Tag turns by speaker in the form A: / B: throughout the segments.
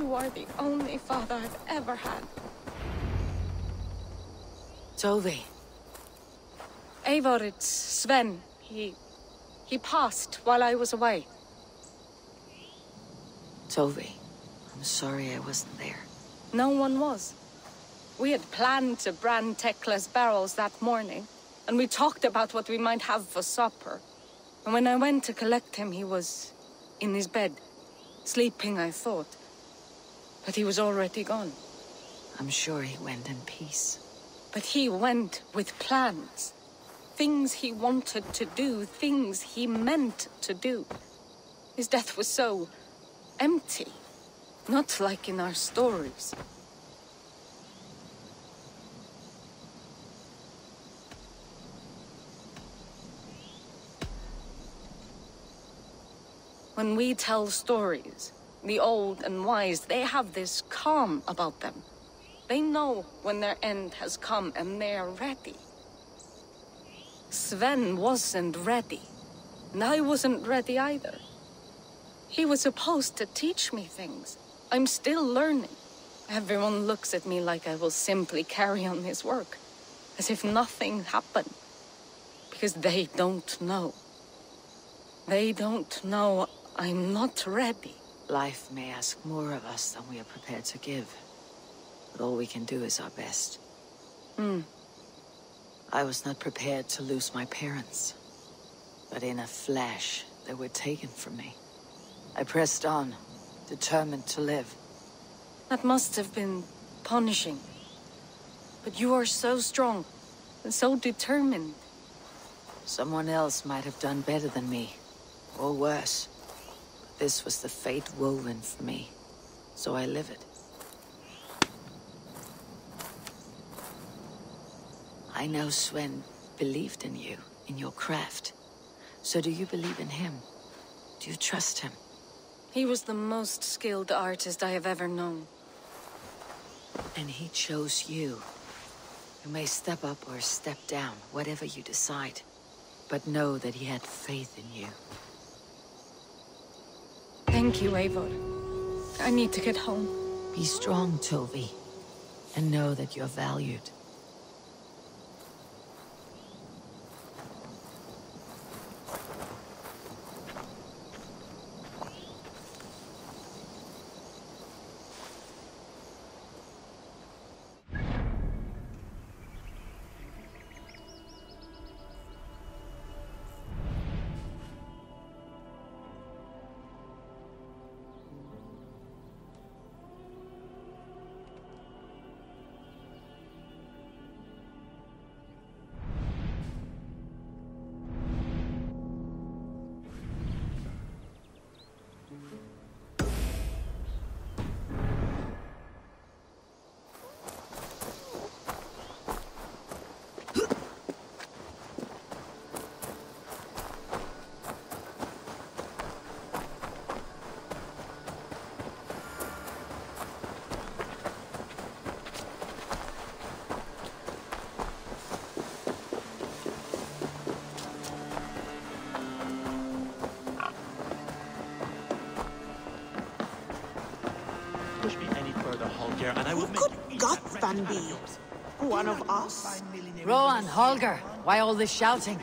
A: You are the only father I've ever had.
B: Tove.
A: Eivor, it's Sven. He passed while I was away.
B: Tove, I'm sorry I wasn't there.
A: No one was. We had planned to brand Tekla's barrels that morning, and we talked about what we might have for supper. And when I went to collect him, he was in his bed. Sleeping, I thought. But he was already gone.
B: I'm sure he went in peace.
A: But he went with plans. Things he wanted to do, things he meant to do. His death was so empty. Not like in our stories. When we tell stories, the old and wise, they have this calm about them. They know when their end has come and they are ready. Sven wasn't ready, and I wasn't ready either. He was supposed to teach me things. I'm still learning. Everyone looks at me like I will simply carry on his work, as if nothing happened. Because they don't know. They don't know I'm not ready.
B: Life may ask more of us than we are prepared to give. But all we can do is our best. I was not prepared to lose my parents. But in a flash, they were taken from me. I pressed on, determined to live.
A: That must have been punishing. But you are so strong, and so determined.
B: Someone else might have done better than me, or worse. But this was the fate woven for me, so I live it. I know Sven believed in you, in your craft. So do you believe in him? Do you trust him?
A: He was the most skilled artist I have ever known.
B: And he chose you. You may step up or step down, whatever you decide. But know that he had faith in you.
A: Thank you, Eivor. I need to get home.
B: Be strong, Tove. And know that you're valued.
C: Push me any further, Holger, and I will make you eat
D: Got
C: that
D: Van
C: wretched
D: B.
C: yours.
D: One of us?
B: Rowan, Holger, why all this shouting?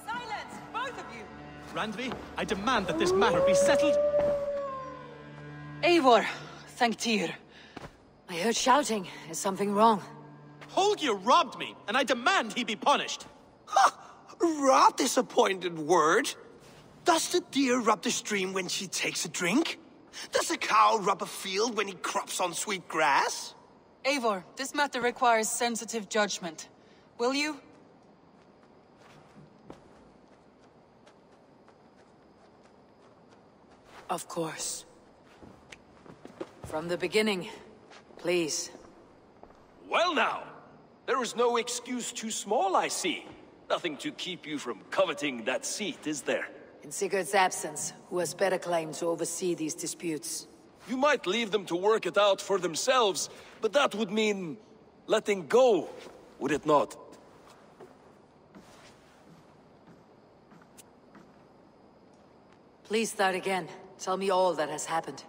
E: Silence, both of you!
C: Randvi, I demand that this matter be settled.
B: Eivor, thank Tyr. I heard shouting. Is something wrong?
C: Holger robbed me, and I demand he be punished.
D: Rot disappointed word. Does the deer rub the stream when she takes a drink? Does a cow rub a field when he crops on sweet grass?
E: Eivor, this matter requires sensitive judgment. Will you?
B: Of course. From the beginning, please.
F: Well now, there is no excuse too small, I see. Nothing to keep you from coveting that seat, is there?
B: In Sigurd's absence, who has better claim to oversee these disputes?
F: You might leave them to work it out for themselves, but that would mean letting go, would it not?
B: Please start again. Tell me all that has happened.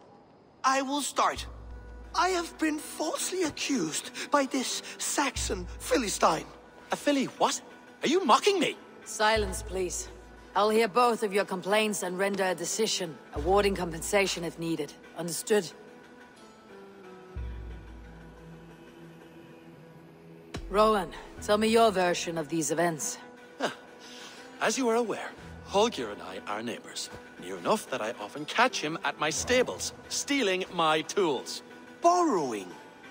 D: I will start. I have been falsely accused by this Saxon Philistine.
C: A filly what? Are you mocking me?
B: Silence, please. I'll hear both of your complaints and render a decision, awarding compensation if needed. Understood? Rowan, tell me your version of these events.
C: As you are aware, Holger and I are neighbors. Near enough that I often catch him at my stables, stealing my tools.
D: Borrowing.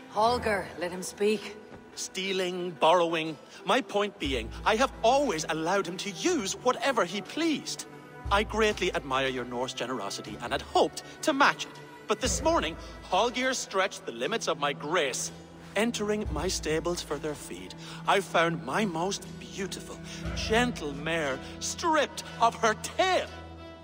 B: Holger, let him speak.
C: Stealing, borrowing. My point being, I have always allowed him to use whatever he pleased. I greatly admire your Norse generosity and had hoped to match it. But this morning, Holger stretched the limits of my grace. Entering my stables for their feed, I found my most beautiful, gentle mare stripped of her tail.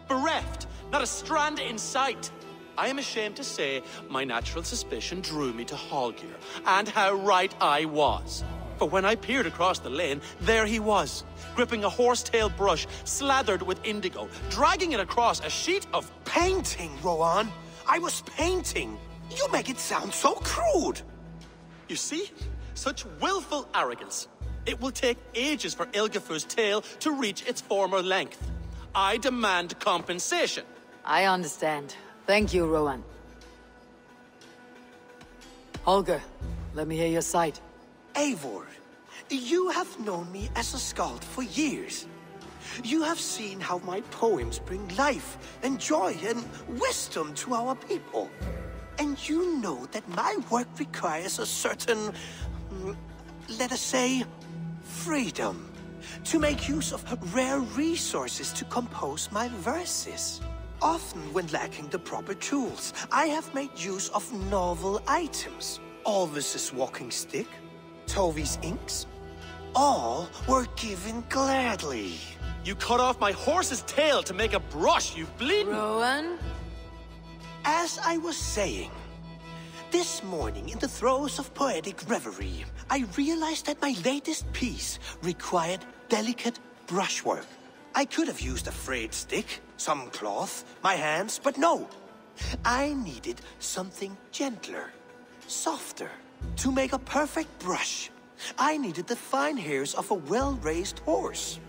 C: Bereft, not a strand in sight. I am ashamed to say my natural suspicion drew me to Holger, and how right I was. For when I peered across the lane, there he was, gripping a horsetail brush slathered with indigo, dragging it across a sheet of...
D: Painting, Rowan. I was painting. You make it sound so crude.
C: You see? Such willful arrogance. It will take ages for Ilgafur's tail to reach its former length. I demand compensation.
B: I understand. Thank you, Rowan. Holger, let me hear your side.
D: Eivor, you have known me as a skald for years. You have seen how my poems bring life and joy and wisdom to our people. And you know that my work requires a certain, let us say, freedom, to make use of rare resources to compose my verses. Often when lacking the proper tools, I have made use of novel items. Alvis's walking stick, Tovi's inks, all were given gladly.
C: You cut off my horse's tail to make a brush, you bleeding...
B: Rowan?
D: As I was saying, this morning in the throes of poetic reverie, I realized that my latest piece required delicate brushwork. I could have used a frayed stick, some cloth, my hands, but no. I needed something gentler, softer. To make a perfect brush, I needed the fine hairs of a well-raised horse.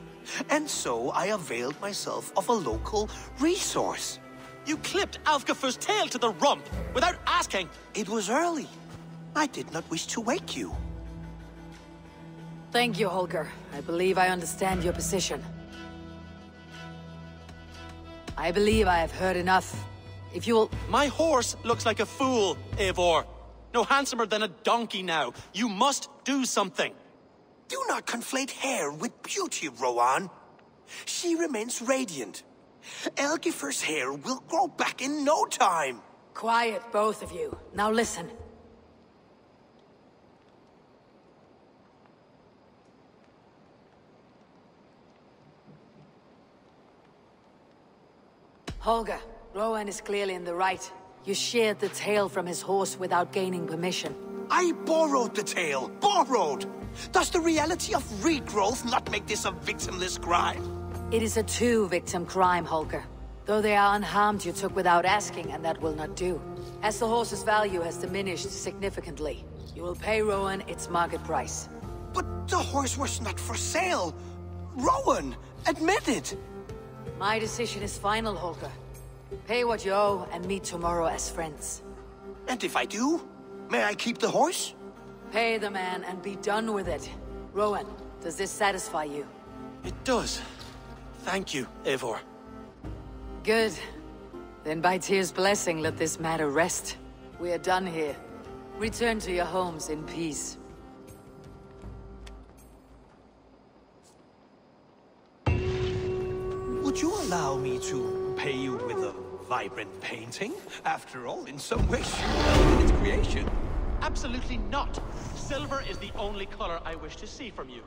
D: And so I availed myself of a local resource.
C: You clipped Alfgafur's tail to the rump without asking.
D: It was early. I did not wish to wake you.
B: Thank you, Holger. I believe I understand your position. I believe I have heard enough. If you'll...
C: My horse looks like a fool, Eivor. No handsomer than a donkey now. You must do something.
D: Do not conflate hair with beauty, Rowan. She remains radiant. Elgifur's hair will grow back in no time.
B: Quiet, both of you. Now listen. Holger, Rowan is clearly in the right. You sheared the tail from his horse without gaining permission.
D: I borrowed the tail. Borrowed! Does the reality of regrowth not make this a victimless crime?
B: It is a two-victim crime, Holger. Though they are unharmed, you took without asking, and that will not do. As the horse's value has diminished significantly, you will pay Rowan its market price.
D: But the horse was not for sale. Rowan, admit it.
B: My decision is final, Holger. Pay what you owe and meet tomorrow as friends.
D: And if I do, may I keep the horse?
B: Pay the man and be done with it. Rowan, does this satisfy you?
C: It does. Thank you, Eivor.
B: Good. Then by Tyr's blessing, let this matter rest. We are done here. Return to your homes in peace.
D: Would you allow me to pay you with a vibrant painting? After all, in some ways, you in its creation.
C: Absolutely not. Silver is the only color I wish to see from you.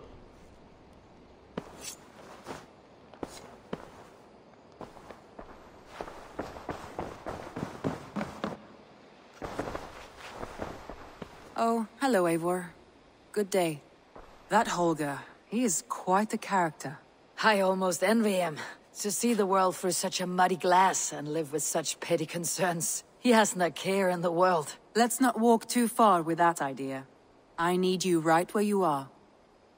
G: Oh, hello, Eivor. Good day. That Holger, he is quite the character.
B: I almost envy him. To see the world through such a muddy glass and live with such petty concerns. He hasn't a care in the world.
G: Let's not walk too far with that idea. I need you right where you are.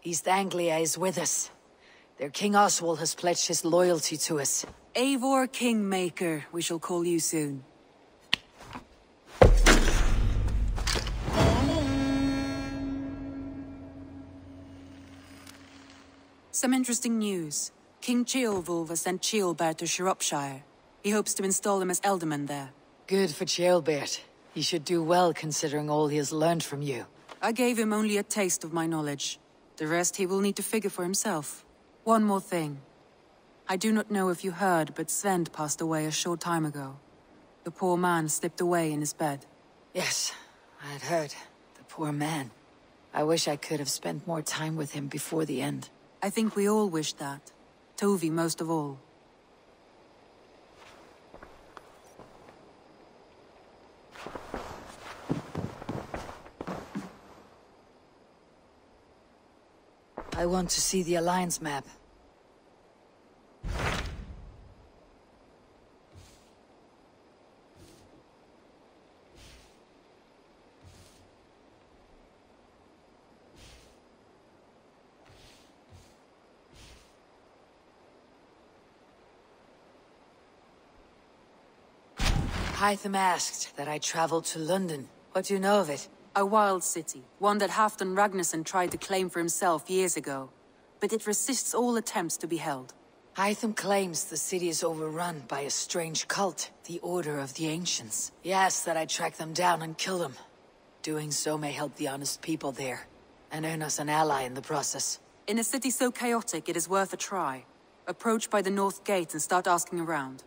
B: East Anglia is with us. Their King Oswald has pledged his loyalty to us.
G: Eivor Kingmaker, we shall call you soon. Some interesting news. King Ceolwulf has sent Ceolbert to Shropshire. He hopes to install him as Elderman there.
B: Good for Ceolbert. He should do well considering all he has learned from you.
G: I gave him only a taste of my knowledge. The rest he will need to figure for himself. One more thing. I do not know if you heard, but Sven passed away a short time ago. The poor man slipped away in his bed.
B: Yes, I had heard. The poor man. I wish I could have spent more time with him before the end.
G: I think we all wish that. Tovi most of all.
B: I want to see the Alliance map. Hytham asked that I travel to London. What do you know of it?
G: A wild city, one that Halfdan Ragnarsson tried to claim for himself years ago. But it resists all attempts to be held.
B: Hytham claims the city is overrun by a strange cult, the Order of the Ancients. He asks that I track them down and kill them. Doing so may help the honest people there, and earn us an ally in the process.
G: In a city so chaotic, it is worth a try. Approach by the North Gate and start asking around.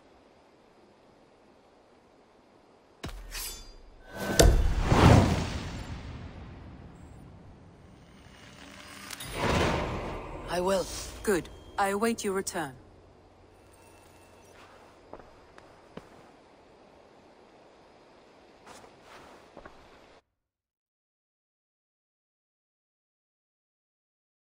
B: I will.
G: Good. I await your return.